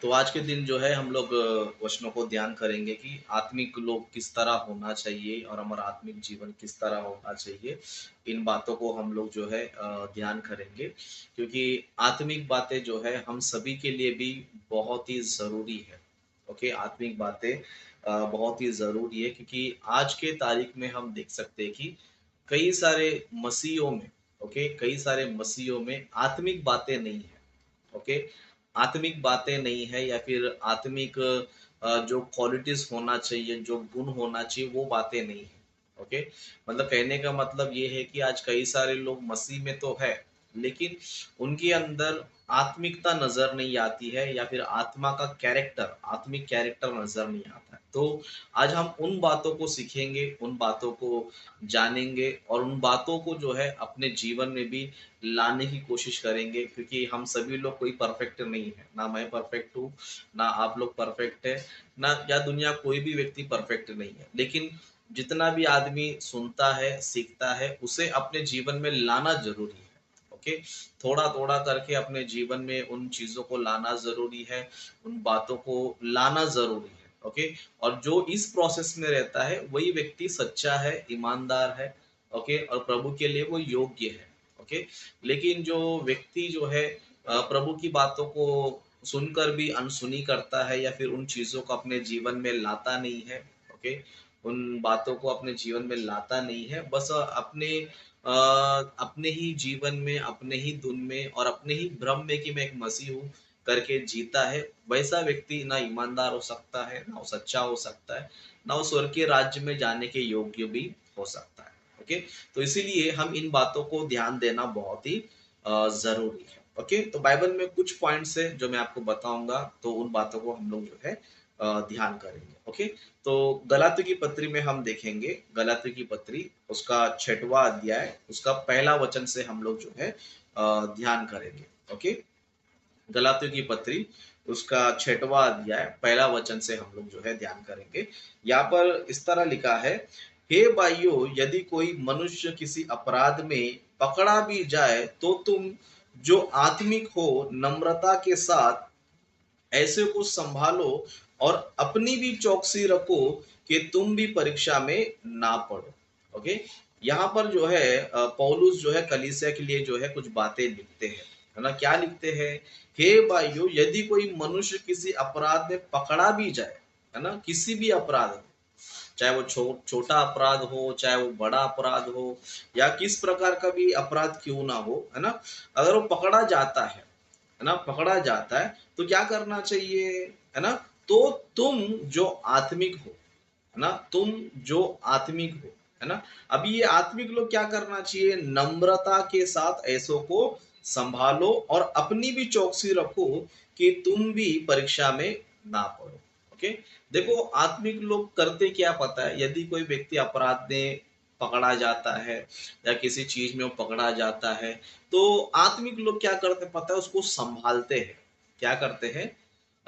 तो आज के दिन जो है हम लोग वचनों को ध्यान करेंगे कि आत्मिक लोग किस तरह होना चाहिए और हमारा आत्मिक जीवन किस तरह होना चाहिए। इन बातों को हम लोग जो है ध्यान करेंगे, क्योंकि आत्मिक बातें जो है हम सभी के लिए भी बहुत ही ज़रूरी है। ओके, आत्मिक बातें बहुत ही ज़रूरी है, क्योंकि आज के तारीख में हम देख सकते हैं कि कई सारे मसीहों में, ओके, कई सारे मसीहों में आत्मिक बातें नहीं है। ओके, आत्मिक बातें नहीं है या फिर आत्मिक जो क्वालिटीज होना चाहिए, जो गुण होना चाहिए, वो बातें नहीं है। ओके, मतलब कहने का मतलब ये है कि आज कई सारे लोग मसीह में तो है, लेकिन उनके अंदर आत्मिकता नजर नहीं आती है या फिर आत्मा का कैरेक्टर, आत्मिक कैरेक्टर नजर नहीं आता है। तो आज हम उन बातों को सीखेंगे, उन बातों को जानेंगे और उन बातों को जो है अपने जीवन में भी लाने की कोशिश करेंगे, क्योंकि हम सभी लोग कोई परफेक्ट नहीं है। ना मैं परफेक्ट हूँ, ना आप लोग परफेक्ट है, ना या दुनिया कोई भी व्यक्ति परफेक्ट नहीं है। लेकिन जितना भी आदमी सुनता है, सीखता है, उसे अपने जीवन में लाना ज़रूरी है। ओके? थोड़ा-थोड़ा करके अपने जीवन में उन चीज़ों को लाना ज़रूरी है, उन बातों को लाना ज़रूरी है। ओके? और जो इस प्रोसेस में रहता है, वही व्यक्ति सच्चा है, ईमानदार है, ओके? और प्रभु के लिए वो योग्य है। ओके? लेकिन जो व्यक्ति जो है प्रभु की बातों को सुनकर भी अनसुनी करता है या फिर उन चीज़ों को अपने जीवन में लाता नहीं है, ओके? उन बातों को अपने जीवन में लाता नहीं है, बस अपने ही जीवन में, अपने ही धुन में और अपने ही भ्रम में कि मैं एक मसीह हूँ करके जीता है, वैसा व्यक्ति ना ईमानदार हो सकता है, ना वो सच्चा हो सकता है, ना वो स्वर्ग के राज्य में जाने के योग्य भी हो सकता है। ओके? तो इसीलिए हम इन बातों को ध्यान देना बहुत ही ज़रूरी है। ओके? तो बाइबल में कुछ पॉइंट्स हैं जो मैं आपको बताऊँगा, तो उन बातों को हम लोग जो है ध्यान करेंगे। ओके? तो गलातियों की पत्री में हम देखेंगे, गलातियों की पत्री उसका 6वां अध्याय, उसका पहला वचन से हम लोग जो है ध्यान करेंगे। ओके? गलातियों की पत्री उसका 6वां अध्याय पहला वचन से हम लोग जो है ध्यान करेंगे। यहाँ पर इस तरह लिखा है, हे भाइयों, यदि कोई मनुष्य किसी अपराध में पकड़ा भी जाए तो तुम जो आत्मिक हो नम्रता के साथ ऐसे को संभालो और अपनी भी चौकसी रखो कि तुम भी परीक्षा में ना पड़ो। ओके, यहाँ पर जो है पौलुस जो है कलीसिया के लिए जो है कुछ बातें लिखते हैं, है ना? क्या लिखते हैं? हे भाइयों, यदि कोई मनुष्य किसी अपराध में पकड़ा भी जाए, है ना, किसी भी अपराध में, चाहे वो छोटा अपराध हो, चाहे वो बड़ा अपराध हो, या किस प्रकार का भी अपराध क्यों ना हो, है ना, अगर वो पकड़ा जाता है ना, पकड़ा जाता है, तो क्या करना चाहिए, है ना? तो तुम जो आत्मिक हो, है ना, तुम जो आत्मिक हो, है ना, अभी ये आत्मिक लोग क्या करना चाहिए? नम्रता के साथ ऐसों को संभालो और अपनी भी चौकसी रखो कि तुम भी परीक्षा में ना पड़ो। ओके, देखो आत्मिक लोग करते क्या पता है? यदि कोई व्यक्ति अपराध में पकड़ा जाता है या किसी चीज में वो पकड़ा जाता है, तो आत्मिक लोग क्या करते पता है? उसको संभालते हैं। क्या करते हैं?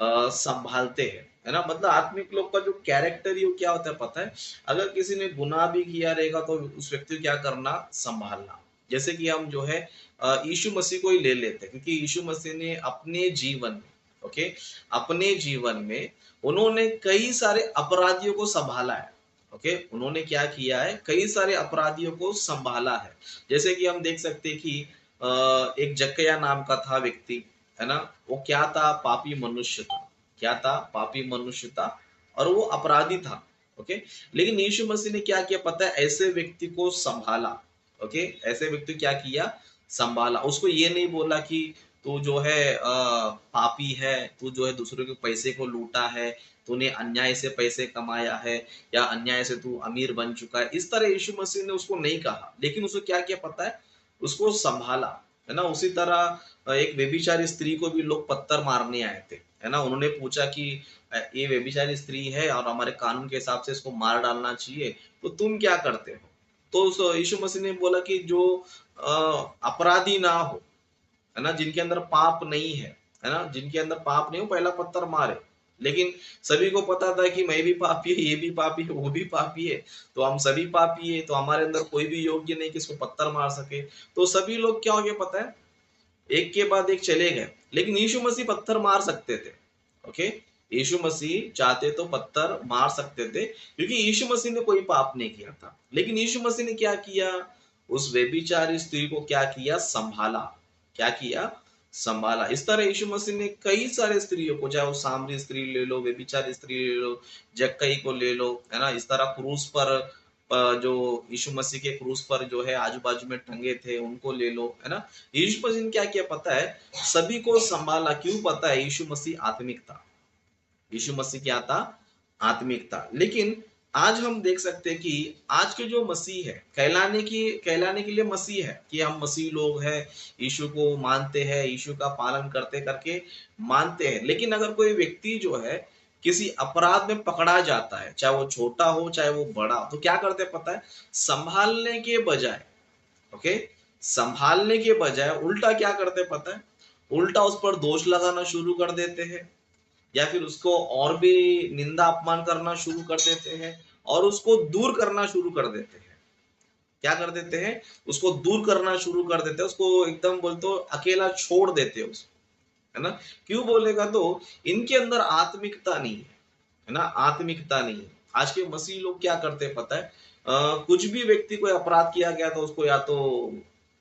संभालते हैं, है ना? मतलब आत्मिक लोग का जो कैरेक्टर ही वो क्या होता है पता है? अगर किसी ने गुनाह भी किया रहेगा तो उस व्यक्ति को क्या करना? संभालना। जैसे कि हम जो है यीशु मसीह को ही ले लेते हैं, क्योंकि यीशु मसीह ने अपने जीवन में, ओके, अपने जीवन में उन्होंने कई सारे अपराधियों को संभाला है। ओके, उन्होंने क्या किया है? कई सारे अपराधियों को संभाला है। जैसे कि हम देख सकते हैं कि एक जक्कैया नाम का था व्यक्ति, है ना? वो क्या था? पापी मनुष्य था। क्या था? पापी मनुष्य था और वो अपराधी था। ओके, लेकिन यीशु मसीह ने क्या किया पता है? ऐसे व्यक्ति को संभाला। ओके, ऐसे व्यक्ति क्या किया? संभाला। उसको ये नहीं बोला कि तू जो है पापी है, तू जो है दूसरों के पैसे को लूटा है, तूने अन्याय से पैसे कमाया है या अन्याय से तू अमीर बन चुका है। इस तरह यीशु मसीह ने उसको नहीं कहा, लेकिन उसको क्या किया पता है? उसको संभाला, है ना? उसी तरह एक व्यभिचारी स्त्री को भी लोग पत्थर मारने आए थे, है ना? उन्होंने पूछा कि ये व्यभिचारी स्त्री है और हमारे कानून के हिसाब से इसको मार डालना चाहिए, तो तुम क्या करते हो? तो उस यीशु मसीह ने बोला कि जो अपराधी ना हो, है ना, जिनके अंदर पाप नहीं है ना, जिनके अंदर पाप नहीं हो, पहला पत्थर मारे। लेकिन सभी को पता था कि मैं भी पापी है, ये भी पापी है, वो भी पापी है, तो हम सभी पापी है, तो हमारे अंदर कोई भी योग्य नहीं कि इसको पत्थर मार सके। तो सभी लोग क्या हो गए पता है? एक के बाद एक चले गए, लेकिन यीशु मसीह पत्थर मार सकते थे, ओके, यीशु मसीह चाहते तो पत्थर मार सकते थे, क्योंकि यीशु मसीह ने कोई पाप नहीं किया था। लेकिन यीशु मसीह ने क्या किया? उस व्यभिचारी स्त्री को क्या किया? संभाला। क्या किया? संभाला। इस तरह यीशु मसीह ने कई सारे स्त्रियों को, चाहे वो सामरी स्त्री ले लो, व्यभिचारी स्त्री ले लो, जक्कई को ले लो, है ना? इस तरह क्रूस पर जो यीशु मसीह के क्रूस पर जो है आजू-बाजू में टंगे थे, उनको ले लो, है ना? यीशु मसीह ने क्या किया पता है? सभी को संभाला। क्यों पता है? यीशु मसीह आत्मिक था। यीशु मसीह क्या था? आत्मिक था। लेकिन आज हम देख सकते हैं कि आज के जो मसीह है, कहलाने के लिए मसीह है कि हम मसीह लोग हैं, यीशु को मानते हैं, यीशु का पालन करते करके मानते हैं। लेकिन अगर कोई व्यक्ति जो है किसी अपराध में पकड़ा जाता है, चाहे वो छोटा हो चाहे वो बड़ा हो, तो क्या करते हैं पता है? संभालने के बजाय, ओके, संभालने के बजाय उल्टा क्या करते हैं पता है? उल्टा उस पर दोष लगाना शुरू कर देते हैं, या फिर उसको और भी निंदा अपमान करना शुरू कर देते हैं, और उसको दूर करना शुरू कर देते हैं। क्या कर देते हैं? उसको दूर करना शुरू कर देते हैं, उसको एकदम बोलते हो अकेला छोड़ देते हैं उसको, है ना? क्यों बोलेगा तो इनके अंदर आत्मिकता नहीं है ना? आत्मिकता नहीं है। आज के मसीह लोग क्या करते हैं पता है? कुछ भी व्यक्ति कोई अपराध किया गया तो उसको या तो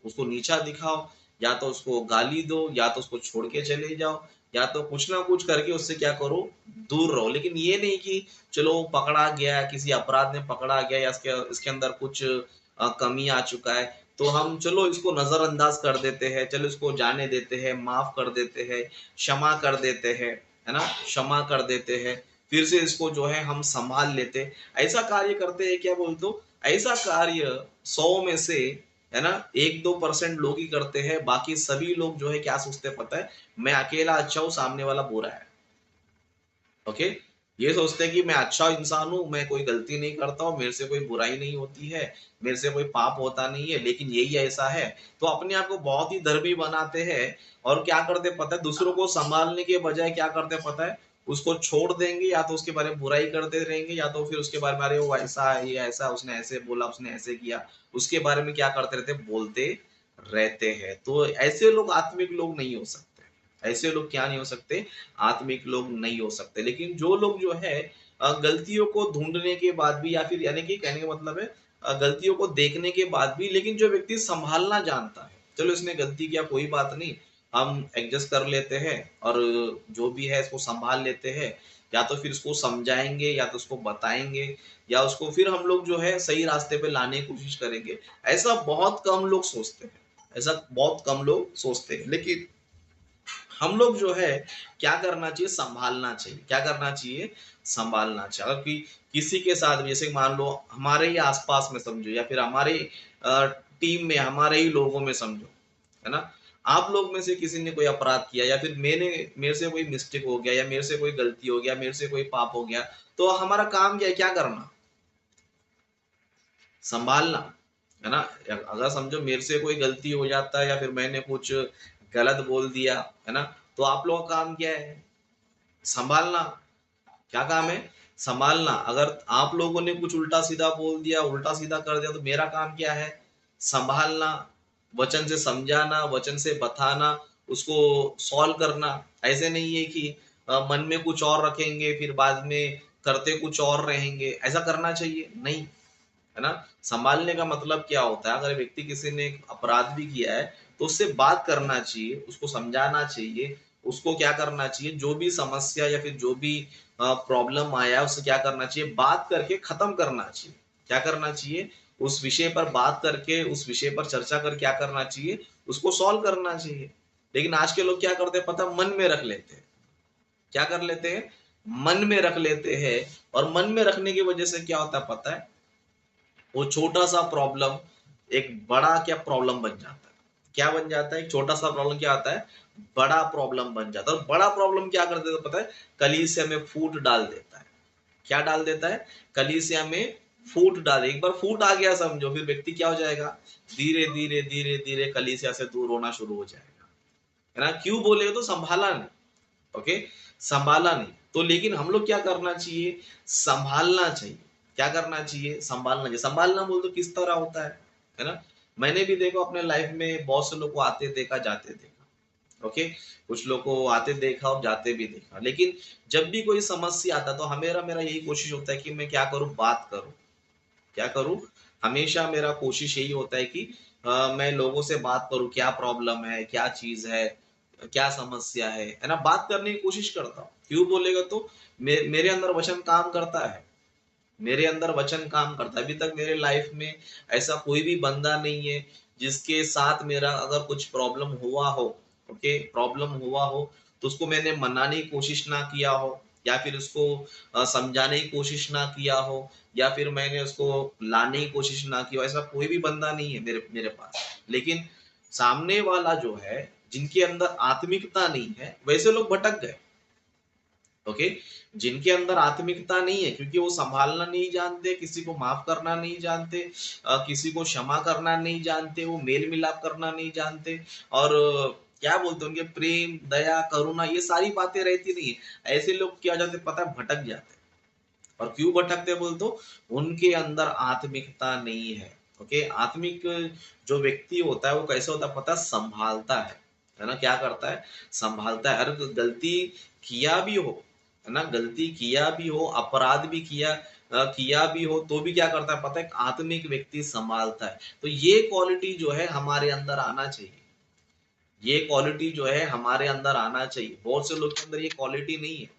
उसको नीचा दिखाओ, या तो उसको गाली दो, या तो उसको छोड़ के चले जाओ, या तो कुछ ना कुछ करके उससे क्या करो? दूर रहो। लेकिन ये नहीं कि चलो पकड़ा गया, किसी अपराध में पकड़ा गया, या इसके इसके अंदर कुछ कमी आ चुका है, तो हम चलो इसको नजरअंदाज कर देते हैं, चलो इसको जाने देते हैं, माफ कर देते हैं, क्षमा कर देते हैं, है ना? क्षमा कर देते हैं, फिर से इसको जो है हम संभाल लेते हैं। ऐसा कार्य करते हैं क्या बोलते हो? ऐसा कार्य 100 में से, है ना, 1-2% लोग ही करते हैं। बाकी सभी लोग जो है क्या सोचते हैं पता है? मैं अकेला अच्छा हूँ, सामने वाला बुरा है। ओके, ये सोचते हैं कि मैं अच्छा इंसान हूँ, मैं कोई गलती नहीं करता हूँ, मेरे से कोई बुराई नहीं होती है, मेरे से कोई पाप होता नहीं है, लेकिन यही ऐसा है। तो अपने आप को बहुत ही धर्मी बनाते हैं, और क्या करते पता है? दूसरों को संभालने के बजाय क्या करते पता है? उसको छोड़ देंगे, या तो उसके बारे में बुराई करते रहेंगे, या तो फिर उसके बारे में अरे वो ऐसा है, ये ऐसा, उसने ऐसे बोला, उसने ऐसे किया, उसके बारे में क्या करते रहते? बोलते रहते हैं। तो ऐसे लोग आत्मिक लोग नहीं हो सकते। ऐसे लोग क्या नहीं हो सकते? आत्मिक लोग नहीं हो सकते। लेकिन जो लोग जो है गलतियों को ढूँढने के बाद भी, या फिर यानी कि कहने का मतलब है गलतियों को देखने के बाद भी, लेकिन जो व्यक्ति सँभालना जानता है, चलो इसने गलती किया कोई बात नहीं, हम एडजस्ट कर लेते हैं, और जो भी है इसको सँभाल लेते हैं, या तो फिर उसको समझाएँगे, या तो उसको बताएँगे, या उसको फिर हम लोग जो है सही रास्ते पे लाने की कोशिश करेंगे। ऐसा बहुत कम लोग सोचते हैं, ऐसा बहुत कम लोग सोचते हैं। लेकिन हम लोग जो है क्या करना चाहिए? संभालना चाहिए। क्या करना चाहिए? संभालना चाहिए। अगर किसी के साथ जैसे मान लो हमारे ही आस-पास में समझो, या फिर हमारे टीम में हमारे ही लोगों में समझो, है ना? आप लोग में से किसी ने कोई अपराध किया, या फिर मेरे से कोई मिस्टेक हो गया, या मेरे से कोई गलती हो गया, मेरे से कोई पाप हो गया, तो हमारा काम क्या है? क्या करना? संभालना, है ना? अगर समझो मेरे से कोई गलती हो जाता है, या फिर मैंने कुछ गलत बोल दिया, है ना? तो आप लोगों का काम क्या है? संभालना। क्या काम है? संभालना। अगर आप लोगों ने कुछ उल्टा-सीधा बोल दिया, उल्टा-सीधा कर दिया, तो मेरा काम क्या है? संभालना, वचन से समझाना, वचन से बताना, उसको सॉल्व करना। ऐसे नहीं है कि मन में कुछ और रखेंगे, फिर बाद में करते कुछ और रहेंगे। ऐसा करना चाहिए? नहीं। है ना? सँभालने का मतलब क्या होता है? अगर व्यक्ति किसी ने एक अपराध भी किया है, तो उससे बात करना चाहिए, उसको समझाना चाहिए, उसको क्या करना चाहिए, जो भी समस्या या फिर जो भी प्रॉब्लम आया है, उससे क्या करना चाहिए, बात करके खत्म करना चाहिए। क्या करना चाहिए? उस विषय पर बात करके, उस विषय पर चर्चा करके क्या करना चाहिए, उसको सॉल्व करना चाहिए। लेकिन आज के लोग क्या करते हैं पता है? मन में रख लेते हैं। क्या कर लेते हैं? मन में रख लेते हैं, और मन में रखने की वजह से क्या होता है पता है? वो छोटा-सा प्रॉब्लम एक बड़ा क्या प्रॉब्लम बन जाता है। क्या बन जाता है? एक छोटा-सा प्रॉब्लम क्या आता है? बड़ा प्रॉब्लम बन जाता है, और बड़ा प्रॉब्लम क्या कर देता है पता है? कलीसिया में फूट डाल देता है। क्या डाल देता है? कलीसिया में फूट डाल, एक बार फूट आ गया समझो, फिर व्यक्ति क्या हो जाएगा? धीरे-धीरे, धीरे-धीरे कलीसिया से दूर होना शुरू हो जाएगा। है ना? क्यों बोले तो संभाला नहीं। ओके, संभाला नहीं। तो लेकिन हम लोग क्या करना चाहिए? संभालना चाहिए। क्या करना चाहिए? संभालना चाहिए। संभालना बोल तो किस तरह होता है ना? मैंने भी देखो अपने लाइफ में बहुत से लोग को आते देखा, जाते देखा। ओके, कुछ लोग को आते देखा और जाते भी देखा। लेकिन जब भी कोई समस्या आता तो मेरा मेरा यही कोशिश होता है कि मैं क्या करूँ, बात करूँ। क्या करूँ? हमेशा मेरा कोशिश यही होता है कि मैं लोगों से बात करूँ, क्या प्रॉब्लम है, क्या चीज़ है, क्या समस्या है ना? बात करने की कोशिश करता हूँ। क्यों बोलेगा तो मेरे अंदर वचन काम करता है। मेरे अंदर वचन काम करता है। अभी तक मेरे लाइफ में ऐसा कोई भी बंदा नहीं है, जिसके साथ मेरा अगर कुछ प्रॉब्लम हुआ हो, ओके? प्रॉब्लम हुआ हो, तो उसको मैंने मनाने की कोशिश ना किया हो या फिर उसको समझाने की कोशिश ना किया हो या फिर मैंने उसको लाने की कोशिश ना की हो, ऐसा कोई भी बंदा नहीं है मेरे मेरे पास। लेकिन सामने वाला जो है, जिनके अंदर आत्मिकता नहीं है, वैसे लोग भटक गए। ओके, जिनके अंदर आत्मिकता नहीं है क्योंकि वो संभालना नहीं जानते, किसी को माफ करना नहीं जानते, किसी को क्षमा करना नहीं जानते, वो मेल मिलाप करना नहीं जानते और क्या बोलते हैं उनके प्रेम दया करुणा ये सारी बातें रहती नहीं है। ऐसे लोग क्या हो जाते पता है, भटक जाते हैं। और क्यों भटकते हैं बोल तो उनके अंदर आत्मिकता नहीं है। ओके, आत्मिक जो व्यक्ति होता है वो कैसे होता है पता है, संभालता है ना? क्या करता है, संभालता है। अगर गलती किया भी हो, है ना, गलती किया भी हो, अपराध भी किया भी हो तो भी क्या करता है पता है, एक आत्मिक व्यक्ति संभालता है। तो ये क्वालिटी जो है हमारे अंदर आना चाहिए। ये क्वालिटी जो है हमारे अंदर आना चाहिए। बहुत से लोग के अंदर ये क्वालिटी नहीं है।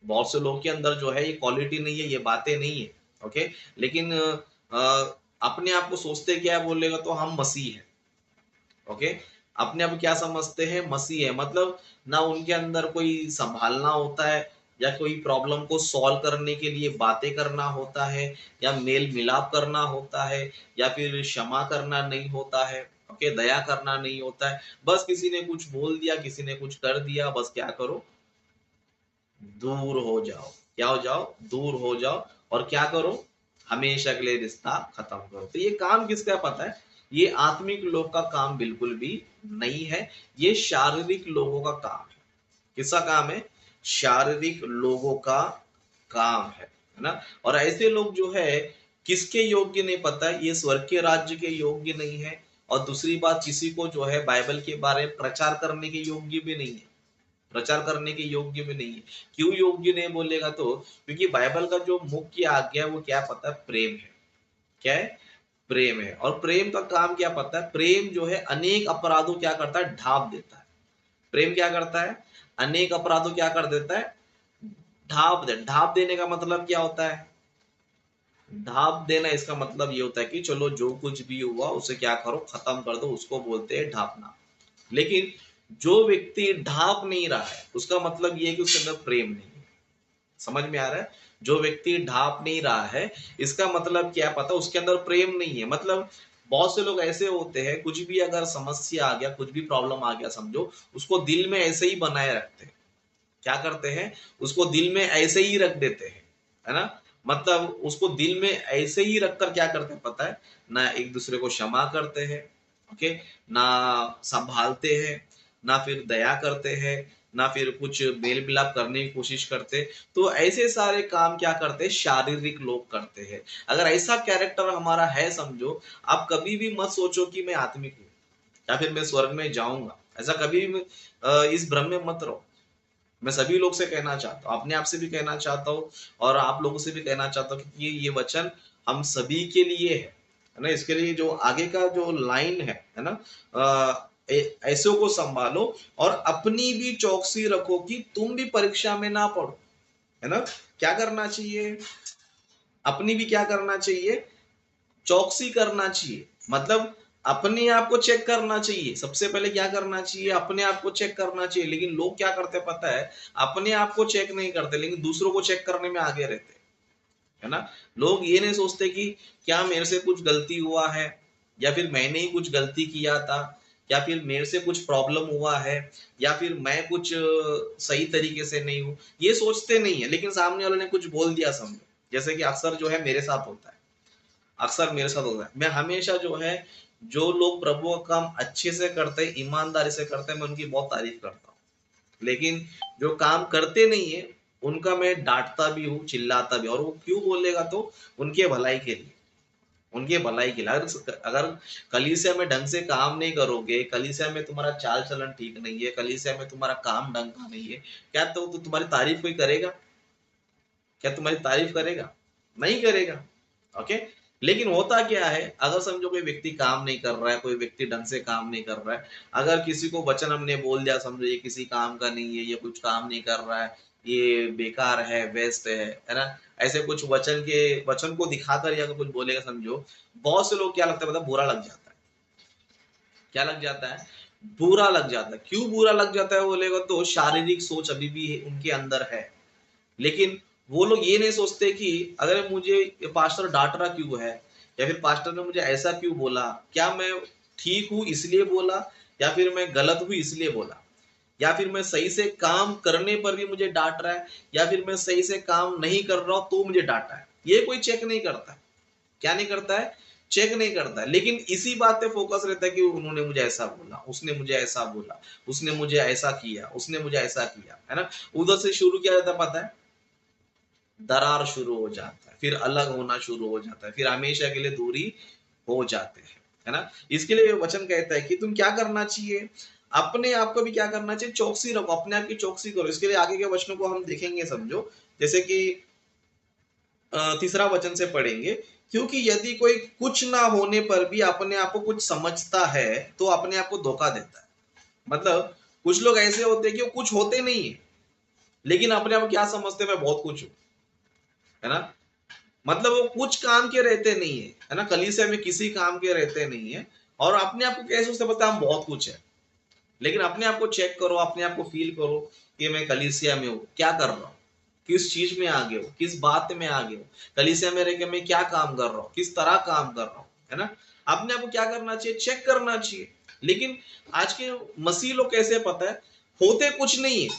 बहुत से लोग के अंदर जो है ये क्वालिटी नहीं है, ये बातें नहीं है। ओके, लेकिन अपने आप को सोचते क्या है बोलेगा तो हम मसीह है। ओके, अपने आप क्या समझते हैं, मसीह है। मतलब ना उनके अंदर कोई संभालना होता है या कोई प्रॉब्लम को सॉल्व करने के लिए बातें करना होता है या मेल मिलाप करना होता है या फिर क्षमा करना नहीं होता है। ओके, दया करना नहीं होता है। बस किसी ने कुछ बोल दिया, किसी ने कुछ कर दिया, बस क्या करो, दूर हो जाओ। क्या हो जाओ, दूर हो जाओ और क्या करो, हमेशा के लिए रिश्ता खत्म करो। तो ये काम किसका है पता है, ये आत्मिक लोग का काम बिल्कुल भी नहीं है। ये शारीरिक लोगों का काम है। किसका काम है, शारीरिक लोगों का काम है ना? और ऐसे लोग जो है किसके योग्य नहीं पता है, ये स्वर्ग के राज्य के योग्य नहीं है। और दूसरी बात, किसी को जो है बाइबल के बारे में प्रचार करने के योग्य भी नहीं है। प्रचार करने के योग्य में नहीं है। क्यों योग्य नहीं बोलेगा तो क्योंकि बाइबल का जो मुख्य आज्ञा है वो क्या पता है, प्रेम है। क्या है, प्रेम है। और प्रेम का काम क्या पता है, प्रेम जो है अनेक अपराधों क्या करता है, ढाप देता है। प्रेम क्या करता है, अनेक अपराधों क्या कर देता है, ढाप देने का मतलब क्या होता है, ढाप देना इसका मतलब ये होता है कि चलो जो कुछ भी हुआ उसे क्या करो, खत्म कर दो, उसको बोलते हैं ढापना। लेकिन जो व्यक्ति ढाप नहीं रहा है उसका मतलब ये है कि उसके अंदर प्रेम नहीं है। समझ में आ रहा है, जो व्यक्ति ढाप नहीं रहा है इसका मतलब क्या पता, उसके अंदर प्रेम नहीं है। मतलब बहुत से लोग ऐसे होते हैं, कुछ भी अगर समस्या आ गया, कुछ भी प्रॉब्लम आ गया समझो, उसको दिल में ऐसे ही बनाए रखते हैं। क्या करते हैं, उसको दिल में ऐसे ही रख देते हैं, है ना? मतलब उसको दिल में ऐसे ही रखकर क्या करते हैं पता है, ना एक दूसरे को क्षमा करते हैं, ओके, ना संभालते हैं, ना फिर दया करते हैं, ना फिर कुछ मेल मिलाप करने की कोशिश करते। तो ऐसे सारे काम क्या करते हैं, शारीरिक लोग करते हैं। अगर ऐसा कैरेक्टर हमारा है समझो, आप कभी भी मत सोचो कि मैं आत्मिक हूँ या फिर मैं स्वर्ग में जाऊंगा। ऐसा कभी भी इस भ्रम में मत रहो। मैं सभी लोग से कहना चाहता हूँ, अपने आप से भी कहना चाहता हूँ और आप लोगों से भी कहना चाहता हूँ कि ये वचन हम सभी के लिए है ना? इसके लिए जो आगे का जो लाइन है ना? ऐसों को संभालो और अपनी भी चौकसी रखो कि तुम भी परीक्षा में ना पड़ो, है ना? क्या करना चाहिए, अपनी भी क्या करना चाहिए, चौकसी करना चाहिए। मतलब अपने आप को चेक करना चाहिए। सबसे पहले क्या करना चाहिए, अपने आप को चेक करना चाहिए। लेकिन लोग क्या करते हैं पता है, अपने आप को चेक नहीं करते लेकिन दूसरों को चेक करने में आगे रहते हैं, है ना? लोग ये नहीं सोचते कि क्या मेरे से कुछ गलती हुआ है या फिर मैंने ही कुछ गलती किया था या फिर मेरे से कुछ प्रॉब्लम हुआ है या फिर मैं कुछ सही तरीके से नहीं हूँ, ये सोचते नहीं है। लेकिन सामने वाले ने कुछ बोल दिया समझो, जैसे कि अक्सर जो है मेरे साथ होता है, अक्सर मेरे साथ होता है। मैं हमेशा जो है, जो लोग प्रभु का काम अच्छे से करते हैं, ईमानदारी से करते हैं, मैं उनकी बहुत तारीफ करता हूँ। लेकिन जो काम करते नहीं है उनका मैं डांटता भी हूँ, चिल्लाता भी। और वो क्यों बोलेगा तो उनके भलाई के लिए, उनके भलाई के लिए। अगर कलीसिया में ढंग से काम नहीं करोगे, कलीसिया में तुम्हारा चाल चलन ठीक नहीं है, कलीसिया में तुम्हारा काम ढंग का नहीं है, क्या तो तुम्हारी तारीफ कोई करेगा? क्या तुम्हारी तारीफ करेगा? नहीं करेगा। ओके। लेकिन होता क्या है, अगर समझो कोई व्यक्ति काम नहीं कर रहा है, कोई व्यक्ति ढंग से काम नहीं कर रहा है, अगर किसी को वचन हमने बोल दिया, समझो ये किसी काम का नहीं है, ये कुछ काम नहीं कर रहा है, ये बेकार है, वेस्ट है ना, ऐसे कुछ वचन को दिखाकर या कुछ बोलेगा, समझो बहुत से लोग क्या लगता है पता, बुरा लग जाता है। क्या लग जाता है? बुरा लग जाता है। क्यों बुरा लग जाता है बोलेगा, तो शारीरिक सोच अभी भी उनके अंदर है। लेकिन वो लोग ये नहीं सोचते कि अगर मुझे ये पास्टर डांट रहा क्यों है, या फिर पास्टर ने मुझे ऐसा क्यों बोला, क्या मैं ठीक हूं इसलिए बोला, या फिर मैं गलत हूं इसलिए बोला, या फिर मैं सही से काम करने पर भी मुझे डांट रहा है, या फिर मैं सही से काम नहीं कर रहा हूं तो मुझे डांटा है। ये कोई चेक नहीं करता। क्या नहीं करता है? चेक नहीं करता है। लेकिन इसी बात पे फोकस रहता है कि उन्होंने मुझे ऐसा बोला, उसने मुझे ऐसा बोला, उसने मुझे ऐसा किया, उसने मुझे ऐसा किया, है ना। उधर से शुरू किया जाता है, पता है, दरार शुरू हो जाता है, फिर अलग होना शुरू हो जाता है, फिर हमेशा के लिए दूरी हो जाते हैं, है ना। इसके लिए वचन कहता है कि तुम क्या करना चाहिए, अपने आप को भी क्या करना चाहिए, चौकसी रखो, अपने आप की चौकसी करो। इसके लिए आगे के वचनों को हम देखेंगे, समझो। जैसे कि तीसरा वचन से पढ़ेंगे, क्योंकि यदि कोई कुछ ना होने पर भी अपने आप को कुछ समझता है तो अपने आप को धोखा देता है। मतलब कुछ लोग ऐसे होते हैं कि वो कुछ होते नहीं है, लेकिन अपने आप को क्या समझते हैं, मैं बहुत कुछ हूं, है ना। मतलब वो कुछ काम के रहते नहीं है ना, कलीसिया में किसी काम के रहते नहीं है, और अपने आप को कैसे सोचते पता है हम बहुत कुछ है। लेकिन अपने आप को चेक करो, अपने आप को फील करो कि मैं कलीसिया में हूँ, क्या कर रहा हूँ, किस चीज में आगे हो, किस बात में आगे हो, कलीसिया में रह के मैं क्या काम कर रहा हूँ, किस तरह काम कर रहा हूँ, है ना। अपने आप को क्या करना चाहिए, चेक करना चाहिए। लेकिन आज के मसीह लोग कैसे, पता है, होते कुछ नहीं है,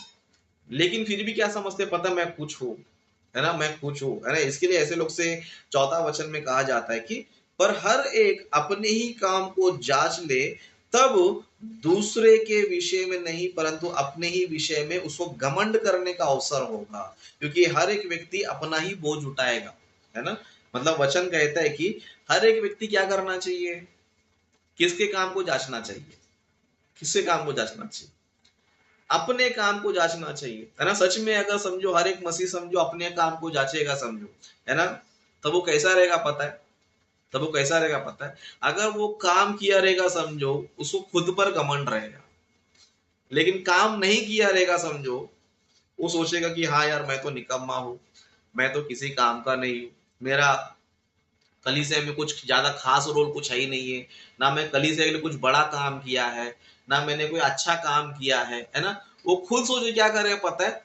लेकिन फिर भी क्या समझते, पता मैं कुछ हूँ, है ना, मैं कुछ हूँ, है ना। इसके लिए ऐसे लोग से चौथा वचन में कहा जाता है कि पर हर एक अपने ही काम को जांच ले, तब दूसरे के विषय में नहीं परंतु अपने ही विषय में उसको घमंड करने का अवसर होगा, क्योंकि हर एक व्यक्ति अपना ही बोझ उठाएगा, है ना। मतलब वचन कहता है कि हर एक व्यक्ति क्या करना चाहिए, किसके काम को जांचना चाहिए, किसके काम को जांचना चाहिए, अपने काम को जांचना चाहिए, है ना। सच में अगर समझो हर एक मसीह समझो अपने काम को जांचेगा, समझो, है ना, तब वो कैसा रहेगा पता है, तब वो कैसा रहेगा पता है, अगर वो काम किया रहेगा, समझो, उसको खुद पर घमंड रहेगा। लेकिन काम नहीं किया रहेगा, समझो, वो सोचेगा कि हाँ यार मैं तो निकम्मा हूं, मैं तो किसी काम का नहीं हूं, मेरा कलीसिया में कुछ ज्यादा खास रोल कुछ है ही नहीं है, ना मैं कलीसिया के लिए कुछ बड़ा काम किया है, ना मैंने कोई अच्छा काम किया है ना। वो खुद सोचे क्या करेगा पता है,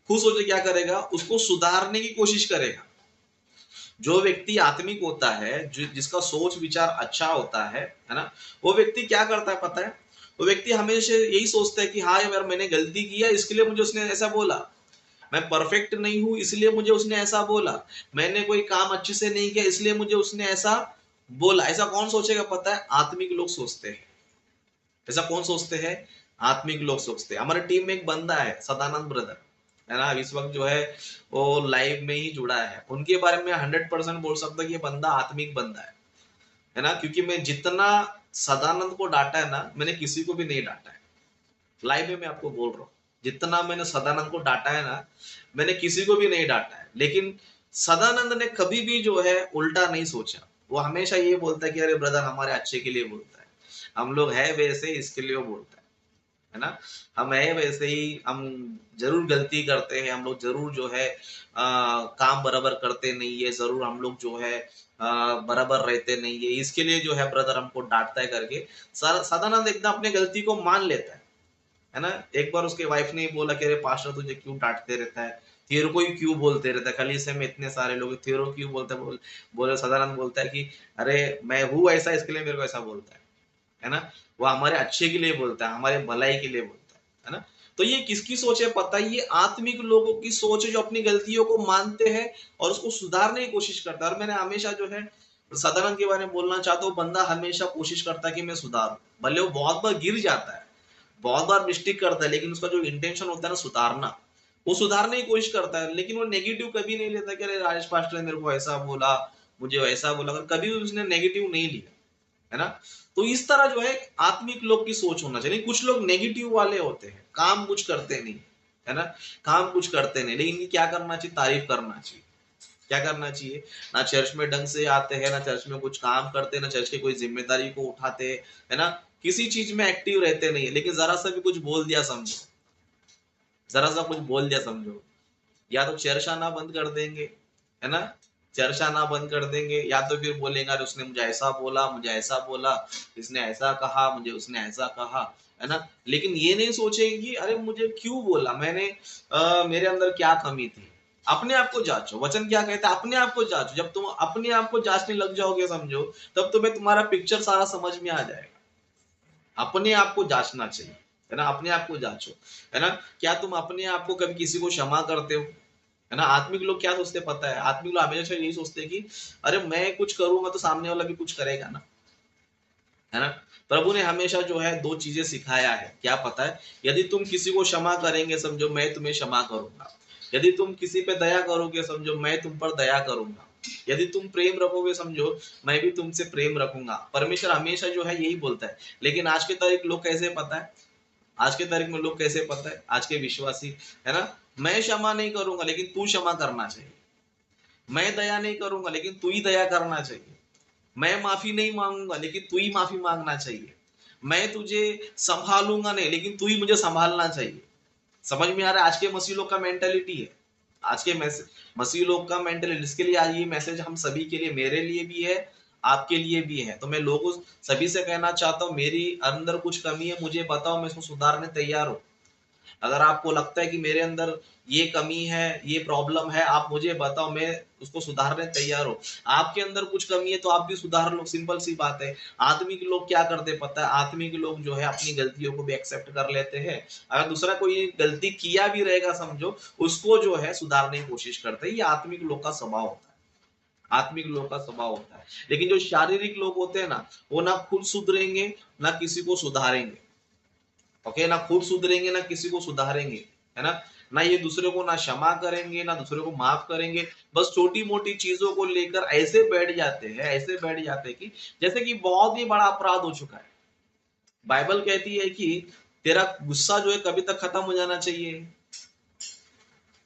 खुद सोचे क्या करेगा, उसको सुधारने की कोशिश करेगा। जो व्यक्ति आत्मिक होता है, जिसका सोच विचार अच्छा होता है ना, वो व्यक्ति क्या करता है पता है, वो व्यक्ति हमेशा यही सोचता है कि हाँ यार मैंने गलती किया, इसके लिए मुझे उसने ऐसा बोला, मैं परफेक्ट नहीं हूं इसलिए मुझे उसने ऐसा बोला, मैंने कोई काम अच्छे से नहीं किया इसलिए मुझे उसने ऐसा बोला। ऐसा कौन सोचेगा पता है, आत्मिक लोग सोचते हैं। ऐसा कौन सोचते हैं, आत्मिक लोग सोचते हैं। हमारे टीम में एक बंदा है सदानंद ब्रदर, है ना, इस वक्त जो है वो लाइव में ही जुड़ा है। उनके बारे में 100% बोल सकता कि ये बंदा आत्मिक बंदा है ना, क्योंकि मैं जितना सदानंद को डांटा है ना, मैंने किसी को भी नहीं डांटा है। लाइव में मैं आपको बोल रहा हूँ, जितना मैंने सदानंद को डांटा है ना, मैंने किसी को भी नहीं डांटा है। लेकिन सदानंद ने कभी भी जो है उल्टा नहीं सोचा। वो हमेशा ये बोलता है कि अरे ब्रदर हमारे अच्छे के लिए बोलता है, हम लोग है वैसे इसके लिए वो बोलता है ना। हम है वैसे ही, हम जरूर गलती करते हैं, हम लोग जरूर जो है काम बराबर करते नहीं है, जरूर हम लोग जो है बराबर रहते नहीं है, इसके लिए जो है ब्रदर हमको डांटता है करके सदानंद एकदम अपनी गलती को मान लेता है ना। एक बार उसके वाइफ ने बोला कि अरे पास्टर तुझे क्यों डांटते रहता है, तेरे को ही क्यों बोलते रहता है, कलीसिया में इतने सारे लोग तेरे को क्यों बोलते, बोले सदानंद बोलता है कि अरे मैं हूँ ऐसा इसके लिए मेरे को ऐसा बोलता है ना। वो हमारे अच्छे के लिए बोलता है, हमारे भलाई के लिए बोलता है ना। तो ये किसकी सोच है पता है, ये आत्मिक लोगों की सोच है, जो अपनी गलतियों को मानते हैं और उसको सुधारने की कोशिश करता है। और मैंने हमेशा जो है सदानंद के बारे में बोलना चाहता हूँ, बंदा हमेशा कोशिश करता है कि मैं सुधारूं, भले वो बहुत बार गिर जाता है, बहुत बार मिस्टेक करता है, लेकिन उसका जो इंटेंशन होता है ना सुधारना, वो सुधारने की कोशिश करता है। लेकिन वो नेगेटिव कभी नहीं लेता कि अरे राजेश पास्टर ने मेरे को ऐसा बोला, मुझे वैसा बोला, कभी भी उसने नेगेटिव नहीं लिया, है ना? तो इस तरह जो है आत्मिक लोग की सोच होना चाहिए। कुछ लोग नेगेटिव वाले होते हैं, काम कुछ करते नहीं, है ना? काम कुछ करते नहीं, लेकिन क्या करना चाहिए? तारीफ करना चाहिए। क्या करना चाहिए? ना चर्च में ढंग से आते हैं, ना चर्च में कुछ काम करते, ना चर्च की कोई जिम्मेदारी को उठाते, है ना? किसी चीज में एक्टिव रहते नहीं है, लेकिन जरा सा भी कुछ बोल दिया समझो, जरा सा कुछ बोल दिया समझो, या तो चर्च आना बंद कर देंगे, है ना? चर्च आना बंद कर देंगे, या तो फिर बोलेंगे अरे उसने मुझे ऐसा बोला, मुझे ऐसा बोला, इसने ऐसा कहा, मुझे उसने ऐसा कहा, है ना? लेकिन ये नहीं सोचेंगे कि अरे मुझे क्यों बोला, मैंने मेरे अंदर क्या कमी थी। अपने आप को जांचो, वचन क्या कहता है? अपने आप को जांचो। जब तुम अपने आप को जांचने लग जाओगे समझो, तब तुम्हें तुम्हारा पिक्चर सारा समझ में आ जाएगा। अपने आप को जांचना चाहिए, है ना? अपने आप को जांचो, है ना? क्या तुम अपने आप को कभी किसी को क्षमा करते हो? है ना? आत्मिक लोग क्या सोचते पता है? आत्मिक लोग हमेशा यही सोचते हैं कि अरे मैं कुछ करूंगा तो सामने वाला भी कुछ करेगा ना, है ना? प्रभु ने हमेशा जो है दो चीजें सिखाया है, क्या पता है? यदि तुम किसी को क्षमा करेंगे समझो, मैं तुम्हें क्षमा करूंगा। यदि तुम किसी पे दया करोगे समझो, मैं तुम पर दया करूंगा। यदि तुम प्रेम रखोगे समझो, मैं भी तुमसे प्रेम रखूंगा। परमेश्वर हमेशा जो है यही बोलता है। लेकिन आज के तारीख लोग कैसे पता है? आज के तारीख में लोग कैसे पता है? आज के विश्वासी, है ना? मैं क्षमा नहीं करूंगा, लेकिन तू क्षमा करना चाहिए। मैं दया नहीं करूंगा, लेकिन तू ही दया करना चाहिए। मैं माफी नहीं मांगूंगा, लेकिन तू ही माफी मांगना चाहिए। मैं तुझे संभालूंगा नहीं, लेकिन तू ही मुझे संभालना चाहिए। समझ में आ रहा है? आज के मसीह लोग का मेंटेलिटी है। आज के मसीह लोग का मेंटेलिटी, इसके लिए आज ये मैसेज हम सभी के लिए, मेरे लिए भी है, आपके लिए भी है। तो मैं लोगों सभी से कहना चाहता हूँ, मेरी अंदर कुछ कमी है, मुझे बताओ, मैं इसको सुधारने तैयार हूँ। अगर आपको लगता है कि मेरे अंदर ये कमी है, ये प्रॉब्लम है, आप मुझे बताओ, मैं उसको सुधारने तैयार हूँ। आपके अंदर कुछ कमी है तो आप भी सुधार लो, सिंपल सी बात है। आत्मिक लोग क्या करते पता है? आत्मिक लोग जो है अपनी गलतियों को भी एक्सेप्ट कर लेते हैं। अगर दूसरा कोई गलती किया भी रहेगा समझो, उसको जो है सुधारने की कोशिश करते हैं। ये आत्मिक लोग का स्वभाव होता है। आत्मिक लोग का स्वभाव होता है। लेकिन जो शारीरिक लोग होते हैं ना, वो ना खुद सुधरेंगे, ना किसी को सुधारेंगे। ओके, ना खुद सुधरेंगे, ना किसी को सुधारेंगे, है ना? ना ये दूसरे को ना क्षमा करेंगे, ना दूसरे को माफ करेंगे। बस छोटी मोटी चीजों को लेकर ऐसे बैठ जाते हैं, ऐसे बैठ जाते हैं कि जैसे कि बहुत ही बड़ा अपराध हो चुका है। बाइबल कहती है कि तेरा गुस्सा जो है कभी तक खत्म हो जाना चाहिए?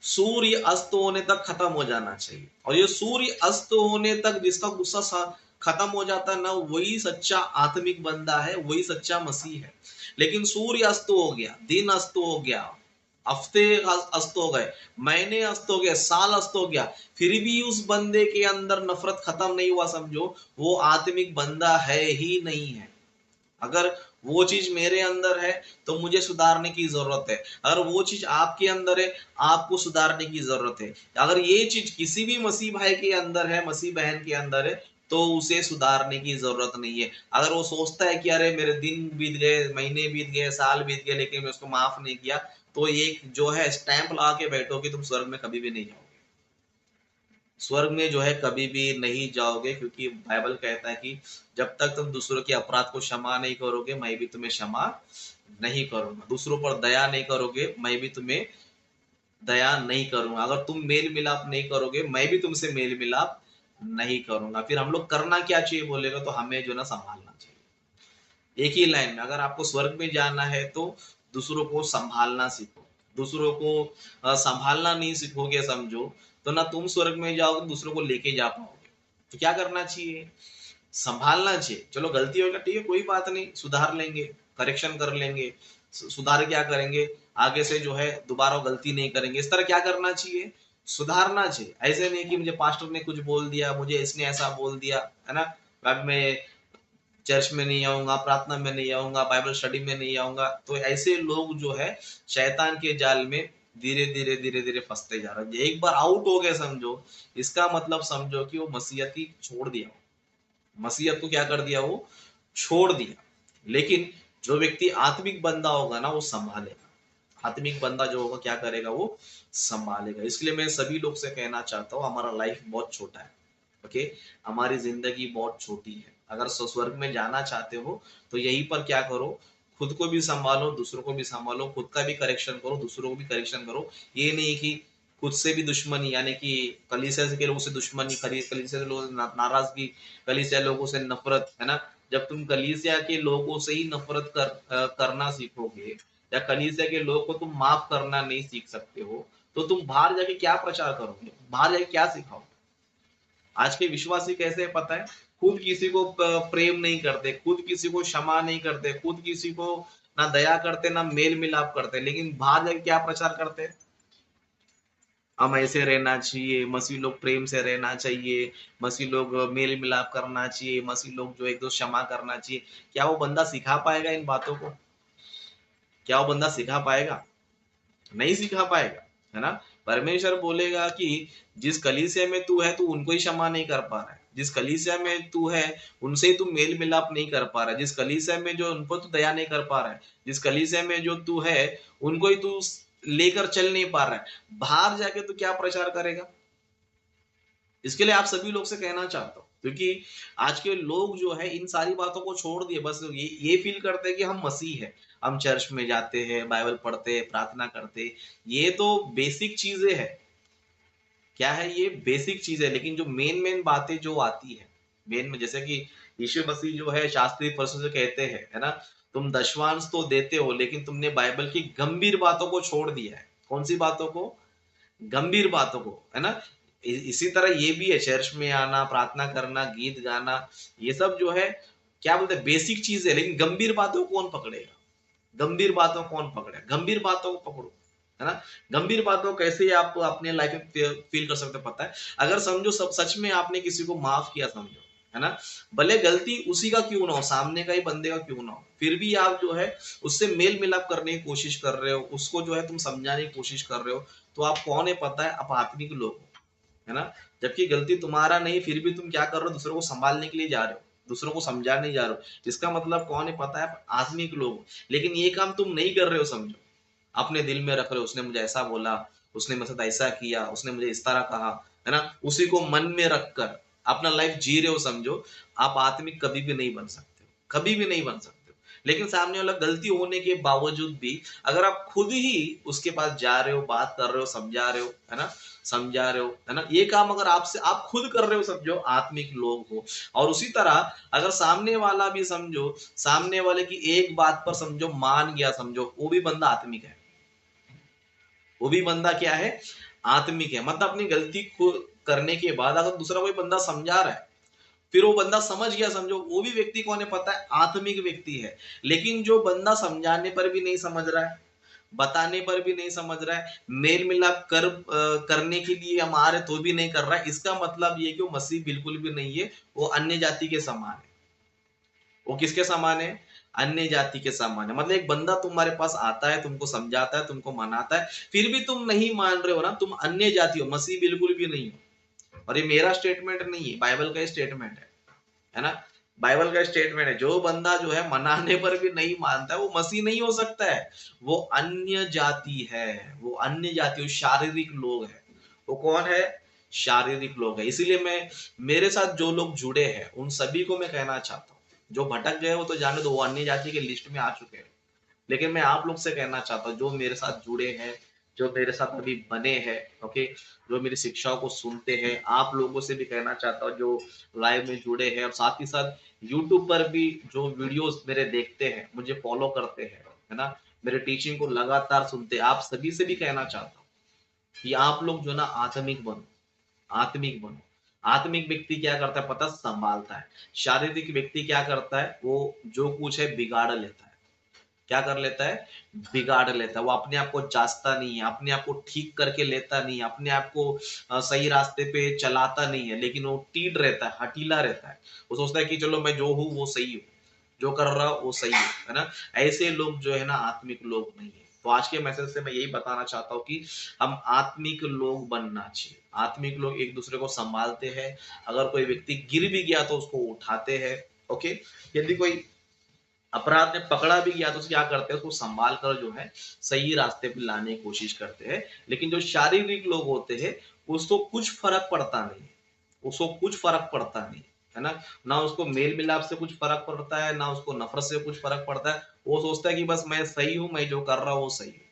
सूर्य अस्त होने तक खत्म हो जाना चाहिए। और ये सूर्य अस्त होने तक जिसका गुस्सा खत्म हो जाता है ना, वही सच्चा आत्मिक बंदा है, वही सच्चा मसीह है। लेकिन सूर्य अस्त हो गया, दिन अस्त हो गया, हफ्ते अस्त हो गए, महीने अस्त हो गए, साल अस्त हो गया, फिर भी उस बंदे के अंदर नफरत खत्म नहीं हुआ समझो, वो आत्मिक बंदा है ही नहीं है। अगर वो चीज मेरे अंदर है तो मुझे सुधारने की जरूरत है। अगर वो चीज आपके अंदर है, आपको सुधारने की जरूरत है। अगर ये चीज किसी भी मसीह भाई के अंदर है, मसीह बहन के अंदर है, तो उसे सुधारने की जरूरत नहीं है। अगर वो सोचता है कि अरे मेरे दिन बीत गए, महीने बीत गए, साल बीत गए, लेकिन मैं उसको माफ नहीं किया, तो एक जो है स्टैंप लगा के बैठो कि तुम स्वर्ग में कभी भी नहीं जाओगे। स्वर्ग में जो है कभी भी नहीं जाओगे, क्योंकि बाइबल कहता है कि जब तक तुम दूसरों के अपराध को क्षमा नहीं करोगे, मैं भी तुम्हें क्षमा नहीं करूंगा। दूसरों पर दया नहीं करोगे, मैं भी तुम्हें दया नहीं करूंगा। अगर तुम मेल मिलाप नहीं करोगे, मैं भी तुमसे मेल मिलाप नहीं करूंगा। फिर हम लोग करना क्या चाहिए बोलेगा, तो हमें जो ना संभालना चाहिए। एक ही लाइन में, अगर आपको स्वर्ग में जाना है तो दूसरों को संभालना सीखो। दूसरों को संभालना नहीं सीखोगे समझो, तो ना तुम स्वर्ग में जाओगे, दूसरों को लेके जा पाओगे। तो क्या करना चाहिए? संभालना चाहिए। चलो गलती होगा, ठीक है, कोई बात नहीं, सुधार लेंगे, करेक्शन कर लेंगे। सुधार क्या करेंगे? आगे से जो है दोबारा गलती नहीं करेंगे। इस तरह क्या करना चाहिए? सुधारना चाहिए। ऐसे नहीं कि मुझे पास्टर ने कुछ बोल दिया, मुझे इसने ऐसा बोल दिया, है ना, अब मैं चर्च में नहीं आऊंगा, प्रार्थना में नहीं आऊंगा, बाइबल स्टडी में नहीं आऊंगा। तो ऐसे लोग जो है शैतान के जाल में धीरे धीरे धीरे धीरे फंसते जा रहे हैं। एक बार आउट हो गए समझो, इसका मतलब समझो कि वो मसीहत ही छोड़ दिया, मसीहत को क्या कर दिया, वो छोड़ दिया। लेकिन जो व्यक्ति आत्मिक बंदा होगा ना, वो संभालेगा। आत्मिक बंदा जो होगा क्या करेगा, वो संभालेगा। इसलिए मैं सभी लोग से कहना चाहता हूँ, हमारा लाइफ बहुत छोटा है। ओके, हमारी जिंदगी बहुत छोटी है। अगर स्वर्ग में जाना चाहते हो तो यहीं पर क्या करो, खुद को भी संभालो, दूसरों को भी संभालो, खुद का भी करेक्शन करो, दूसरों को भी करेक्शन करो। ये नहीं कि खुद से भी दुश्मनी, यानी कि कलीसिया के लोगों से दुश्मनी, कलीसिया के लोगों से नाराजगी, कलीसिया लोगों से नफरत, है ना? जब तुम कलीसिया के लोगों से ही नफरत करना सीखोगे, या कलीसिया के लोगों को तुम माफ करना नहीं सीख सकते हो, तो तुम बाहर जाके क्या प्रचार करोगे? बाहर जाके क्या सिखाओगे? आज के विश्वासी कैसे है पता है? खुद किसी को प्रेम नहीं करते, खुद किसी को क्षमा नहीं करते, खुद किसी को ना दया करते, ना मेल मिलाप करते, लेकिन बाहर जाके क्या प्रचार करते हैं? हम ऐसे रहना चाहिए, मसीह लोग प्रेम से रहना चाहिए, मसीह लोग मेल मिलाप करना चाहिए, मसीह लोग जो एक दो क्षमा करना चाहिए। क्या वो बंदा सिखा पाएगा इन बातों को? क्या वो बंदा सिखा पाएगा? नहीं सिखा पाएगा, है ना? परमेश्वर बोलेगा कि जिस कलीसिया में तू है, तू उनको ही क्षमा नहीं कर पा रहा है। जिस कलीसिया में तू है, उनसे ही तू मेल मिलाप नहीं कर पा रहा है। जिस कलीसिया में जो उनको तू दया नहीं कर पा रहा है, जिस कलीसिया में जो तू है, उनको ही तू लेकर चल नहीं पा रहा है, बाहर जाके तू क्या प्रचार करेगा? इसके लिए आप सभी लोग से कहना चाहता हूँ, क्योंकि आज के लोग जो है इन सारी बातों को छोड़ दिए, बस ये फील करते हैं कि हम मसीह है, हम चर्च में जाते हैं, बाइबल पढ़ते हैं, प्रार्थना करते हैं। ये तो बेसिक चीजें है। क्या है ये? बेसिक चीज है, लेकिन जो मेन मेन बातें जो आती है, मेन में जैसे कि यीशु मसीह जो है शास्त्रीय फरीसियों से कहते हैं, है ना? तुम दशवांश तो देते हो, लेकिन तुमने बाइबल की गंभीर बातों को छोड़ दिया है। कौन सी बातों को? गंभीर बातों को, है ना? इसी तरह ये भी है, चर्च में आना, प्रार्थना करना, गीत गाना, ये सब जो है क्या बोलते हैं, बेसिक चीज है, लेकिन गंभीर बातों को कौन पकड़ेगा? गंभीर बातों को कौन पकड़ेगा? गंभीर बातों को पकड़ो, है ना? गंभीर बातों को कैसे आप अपने लाइफ में फील कर सकते हो पता है? अगर समझो सब सच में आपने किसी को माफ किया, समझो, है ना? भले गलती उसी का क्यों ना हो, सामने का ही बंदे का क्यों ना हो, फिर भी आप जो है उससे मेल मिलाप करने की कोशिश कर रहे हो, उसको जो है तुम समझाने की कोशिश कर रहे हो, तो आप कौन है पता है? आप आत्मिक लोग हो, है ना? जबकि गलती तुम्हारा नहीं, फिर भी तुम क्या कर रहे हो? दूसरों को संभालने के लिए जा रहे हो, दूसरों को समझाने जा रहे हो। इसका मतलब कौन है पता है? आप आत्मिक लोग हो। लेकिन ये काम तुम नहीं कर रहे हो, समझो। अपने दिल में रख रहे हो, उसने मुझे ऐसा बोला, उसने मेरे साथ ऐसा किया, उसने मुझे इस तरह कहा, है ना? उसी को मन में रखकर अपना लाइफ जी रहे हो, समझो। आप आत्मिक कभी भी नहीं बन सकते हो, कभी भी नहीं बन सकते हो। लेकिन सामने वाला गलती होने के बावजूद भी अगर आप खुद ही उसके पास जा रहे हो, बात कर रहे हो, समझा रहे हो, है ना? समझा रहे हो, है ना? ये काम अगर आपसे आप खुद कर रहे हो, समझो आत्मिक लोग हो। और उसी तरह अगर सामने वाला भी, समझो, सामने वाले की एक बात पर समझो मान गया, समझो, वो भी बंदा आत्मिक है। वो भी बंदा क्या है? आत्मिक है। मतलब अपनी गलती को करने के बाद अगर दूसरा कोई बंदा समझा रहा है, फिर वो बंदा समझ गया, समझो, वो भी व्यक्ति कौन है पता है? आत्मिक व्यक्ति है। लेकिन जो बंदा समझाने पर भी नहीं समझ रहा है, बताने पर भी नहीं समझ रहा है, मेल मिलाप करने के लिए हम आ रहे तो भी नहीं कर रहा है, इसका मतलब ये कि वो मसीह बिल्कुल भी नहीं है, वो अन्य जाति के समान है। वो किसके समान है? अन्य जाति के समान है। मतलब एक बंदा तुम्हारे पास आता है, तुमको समझाता है, तुमको मनाता है, फिर भी तुम नहीं मान रहे हो ना, तुम अन्य जाति हो, मसीह बिल्कुल भी नहीं हो। और ये मेरा स्टेटमेंट नहीं है, बाइबल का स्टेटमेंट है ना? बाइबल का स्टेटमेंट है। जो बंदा जो है मनाने पर भी नहीं मानता है, वो मसीह नहीं हो सकता है। वो अन्य जाति है, वो अन्य जाति, वो शारीरिक लोग है। वो कौन है? शारीरिक लोग है। इसीलिए मैं, मेरे साथ जो लोग जुड़े हैं उन सभी को मैं कहना चाहता हूँ, जो भटक गए वो तो जाने दो, वो अन्य जाति के लिस्ट में आ चुके हैं। लेकिन मैं आप लोग से कहना चाहता हूँ, जो मेरे साथ जुड़े हैं, जो मेरे साथ अभी बने हैं, ओके, जो मेरी शिक्षाओं को सुनते हैं, आप लोगों से भी कहना चाहता हूँ जो लाइव में जुड़े हैं, और साथ ही साथ यूट्यूब पर भी जो वीडियोस मेरे देखते हैं, मुझे फॉलो करते हैं, है ना? मेरे टीचिंग को लगातार सुनते हैं, आप सभी से भी कहना चाहता हूँ कि आप लोग जो ना आत्मिक बनो, आत्मिक बनो। आत्मिक व्यक्ति क्या करता है पता? संभालता है। शारीरिक व्यक्ति क्या करता है? वो जो कुछ है बिगाड़ लेता है। क्या कर लेता है? बिगाड़ लेता है। वो अपने आप को जांचता नहीं है, अपने आप को ठीक करके लेता नहीं है, अपने आप को सही रास्ते पे चलाता नहीं है, लेकिन वो टीड रहता है, हठीला रहता है। वो सोचता है कि चलो मैं जो हूँ वो सही हूँ, जो कर रहा हूँ वो सही है ना? ऐसे लोग जो है ना आत्मिक लोग नहीं है। तो आज के मैसेज से मैं यही बताना चाहता हूँ कि हम आत्मिक लोग बनना चाहिए। आत्मिक लोग एक दूसरे को संभालते हैं। अगर कोई व्यक्ति गिर भी गया तो उसको उठाते हैं। ओके, यदि कोई अपराध में पकड़ा भी गया तो क्या करते हैं? उसको संभाल कर जो है सही रास्ते पे लाने की कोशिश करते हैं। लेकिन जो शारीरिक लोग होते हैं, उसको कुछ फर्क पड़ता नहीं, उसको कुछ फर्क पड़ता नहीं, है ना? ना उसको मेल मिलाप से कुछ फर्क पड़ता है, ना उसको नफरत से कुछ फर्क पड़ता है। वो सोचता है कि बस मैं सही हूँ, मैं जो कर रहा हूँ वो सही है।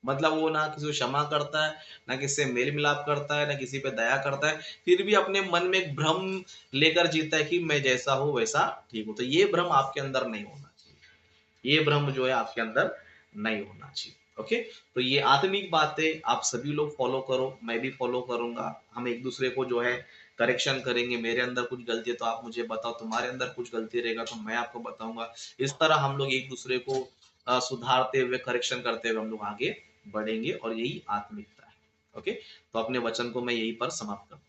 मतलब वो ना किसी को क्षमा करता है, ना किसी से मेल-मिलाप करता है, ना किसी पे दया करता है, फिर भी अपने मन में एक भ्रम लेकर जीता है कि मैं जैसा हूँ वैसा ठीक हूँ। तो ये भ्रम आपके अंदर नहीं होना चाहिए। ये भ्रम जो है आपके अंदर नहीं होना चाहिए। ओके? तो ये आत्मिक बातें आप सभी लोग फ़ॉलो करो, मैं भी फ़ॉलो करूँगा। हम एक-दूसरे को जो है करेक्शन करेंगे। मेरे अंदर कुछ गलती है तो आप मुझे बताओ, तुम्हारे अंदर कुछ गलती रहेगा तो मैं आपको बताऊँगा। इस तरह हम लोग एक-दूसरे को सुधारते हुए, करेक्शन करते हुए हम लोग आगे बढ़ेंगे और यही आत्मिकता है। ओके? तो अपने वचन को मैं यहीं पर समाप्त करता हूँ।